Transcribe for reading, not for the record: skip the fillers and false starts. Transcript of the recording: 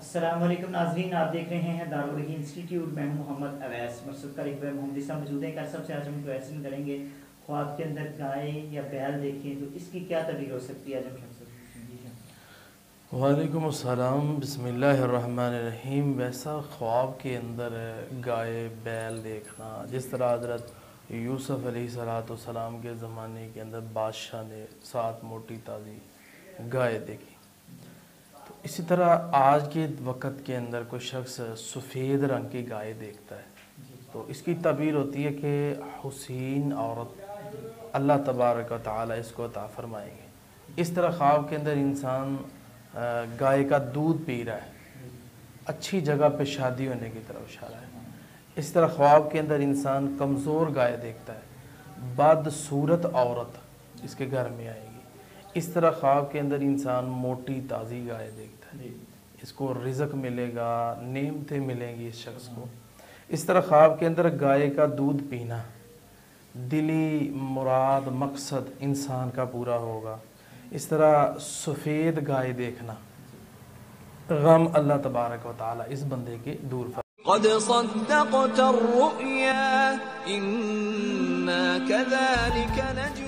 السلام علیکم ناظرین، آپ دیکھ رہے ہیں دارالوحی انسٹیٹیوٹ۔ میں ہوں محمد اویس۔ مرصد کا ایک محمدی صاحب موجود ہیں۔ سب سے آج ہم کویشچن کریں گے، خواب کے اندر گائے یا بیل دیکھیں تو اس کی کیا تعبیر ہو سکتی ہے؟ وعلیکم السلام، بسم اللہ الرحمن الرحیم۔ ویسا خواب کے اندر گائے بیل دیکھنا، جس طرح حضرت یوسف علیہ السلام کے زمانے کے اندر بادشاہ نے 7 موٹی تازی گائے دیکھی، تو اسی طرح آج کے وقت کے اندر کوئی شخص سفید رنگ کی گائے دیکھتا ہے تو اس کی تعبیر ہوتی ہے کہ حسین عورت اللہ تبارک و تعالی اس کو عطا فرمائیں گے۔ اس طرح خواب کے اندر انسان گائے کا دودھ پی رہا ہے، اچھی جگہ پہ شادی ہونے کی طرف اشارہ ہے۔ اس طرح خواب کے اندر انسان کمزور گائے دیکھتا ہے، بدصورت عورت اس کے گھر میں آئے گی۔ اس طرح خواب کے اندر انسان موٹی تازی گائے دیکھتا ہے، اس کو رزق ملے گا، نعمتیں ملیں گی اس شخص کو۔ اس طرح خواب کے اندر گائے کا دودھ پینا، دلی مراد مقصد انسان کا پورا ہوگا۔ اس طرح سفید گائے دیکھنا، غم اللہ تبارک و تعالی اس بندے کے دور فرمائے۔ قد صدقت الرؤيا إنا كذلك نجزي